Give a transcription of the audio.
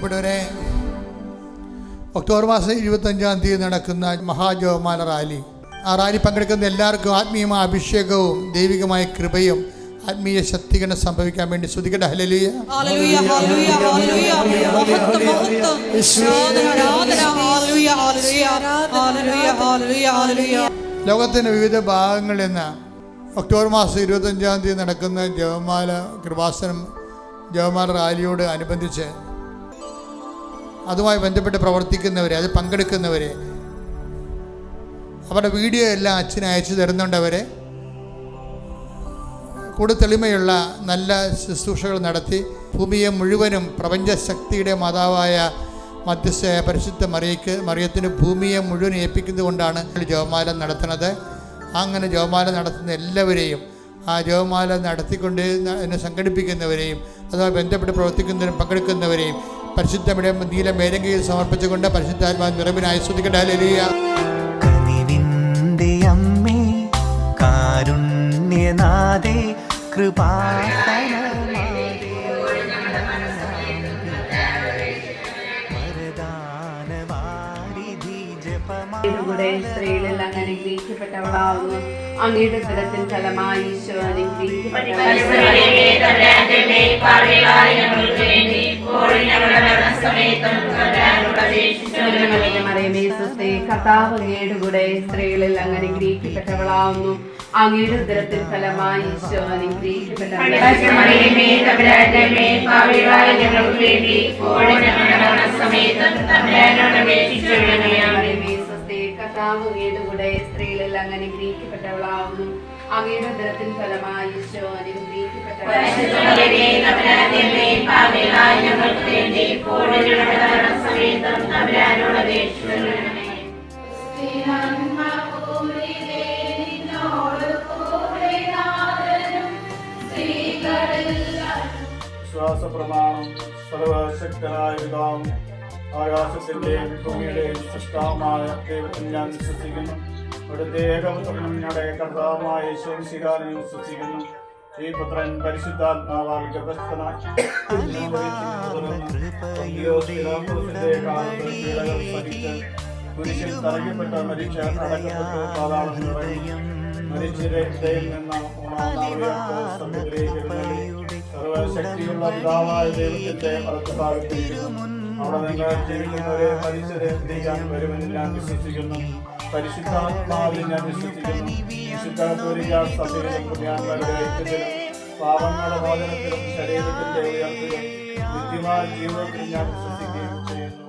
പ്രിയപ്പെട്ടവരെ, ഒക്ടോബർ മാസം 25-ാം തീയതി നടക്കുന്ന മഹാജപമാല റാലി, ആ റാലി പങ്കെടുക്കുന്ന എല്ലാവർക്കും ആത്മീയമായ അഭിഷേകവും ദൈവികമായ കൃപയും ആത്മീയ ശക്തീകരണം സംഭവിക്കാൻ വേണ്ടി സ്തുതിക്കട്ടെ. ഹല്ലേലൂയ. ലോകത്തിൻ്റെ വിവിധ ഭാഗങ്ങളിൽ നിന്ന് ഒക്ടോബർ മാസം 25-ാം തീയതി നടക്കുന്ന ജപമാല കൃപാസനം ജപമാല റാലിയോട് അനുബന്ധിച്ച് അതുമായി ബന്ധപ്പെട്ട് പ്രവർത്തിക്കുന്നവരെ, അത് പങ്കെടുക്കുന്നവരെ, അവരുടെ വീഡിയോ എല്ലാം അച്ഛന് അയച്ചു തരുന്നുണ്ടവരെ കൂടുതൽ തെളിമയുള്ള നല്ല ശുശ്രൂഷകൾ നടത്തി ഭൂമിയെ മുഴുവനും പ്രപഞ്ചശക്തിയുടെ മാതാവായ മധ്യസ്ഥയായ പരിശുദ്ധ മറിയത്തിന് ഭൂമിയെ മുഴുവൻ ഏൽപ്പിക്കുന്നത് കൊണ്ടാണ് ജപമാല നടത്തുന്നത്. അങ്ങനെ ജപമാല നടത്തുന്ന എല്ലാവരെയും, ആ ജപമാല നടത്തിക്കൊണ്ട് എന്നെ സംഘടിപ്പിക്കുന്നവരെയും അതുമായി ബന്ധപ്പെട്ട് പ്രവർത്തിക്കുന്നവരും പങ്കെടുക്കുന്നവരെയും പരിശുദ്ധയുടെ നീല മേലങ്കയിൽ സമർപ്പിച്ചുകൊണ്ട് പരിശുദ്ധാത്മാ നിറവിനായി സ്തുതിക്കട്ടെ. ഹല്ലേലൂയ. കനിവിന്റെ അമ്മേ, കാരുണ്യനാഥേ, ൂടെ സ്ത്രീകളിൽ അങ്ങ് അനുഗ്രഹിക്കപ്പെട്ടവളാവുന്നു. അങ്ങയുടെ ഉദരത്തിൻ ഫലമായി ഈശോ കർത്താവ് അങ്ങയുടെ കൂടെ സ്ത്രീകളിൽ അങ്ങ് അനുഗ്രഹിക്കപ്പെട്ടവളാവുന്നു. അങ്ങയുടെ ഉദരത്തിൻ ഫലമായി ഈശോ കർത്താവ് അങ്ങയുടെ കൂടെ സ്ത്രീകളിൽ അങ്ങ് അനുഗ്രഹിക്കപ്പെട്ടവളാവുന്നു. അങ്ങയുടെ ഉദരത്തിൻ ഫലമായി ഈശോ വിശ്വാസപ്രമാണം. സർവശക്തനായ പിതാവും ആകാശത്തിന്റെയും ഭൂമിയുടെയും സൃഷ്ടാവുമായ ദൈവത്തിൽ ഞാൻ വിശ്വസിക്കുന്നു. അവിടുത്തെ ഏകപുത്രനും ഞങ്ങളുടെ കർത്താവുമായ യേശുമിശിഹായെ വിശ്വസിക്കുന്നു. ഈ പുത്രൻ പരിശുദ്ധാത്മാവാൽ ഗർഭസ്ഥനായി കുരിശിൽ തറയ്ക്കപ്പെട്ട മരിച്ച അടക്കപ്പെട്ടു പാതാളം നിറഞ്ഞു. മരിച്ചവരുടെ ഇടയിൽ നിന്ന് മൂന്നാം സർവശക്തിയുള്ള പിതാവായ ദൈവത്തിന്റെ വലത്തുഭാഗത്തിരിക്കുന്നു. അവിടെ നിങ്ങൾ ജീവിക്കുന്നവരെ മരിച്ചവരെ ചെയ്യാൻ വരുമെന്ന് ഞാൻ വിശ്വസിക്കുന്നു. പരിശുദ്ധാത്മാവിൽ ഞാൻ വിശ്വസിക്കുന്നു. വിശുദ്ധ സഭയിലും പുണ്യാന്മാരുടെ ഐക്യത്തിലും പാപങ്ങളുടെ മോചനത്തിലും ശരീരത്തിന്റെ ഉയർത്തിലും നിത്യമായ ജീവിതത്തിൽ ഞാൻ വിശ്വസിക്കുകയും ചെയ്യുന്നു.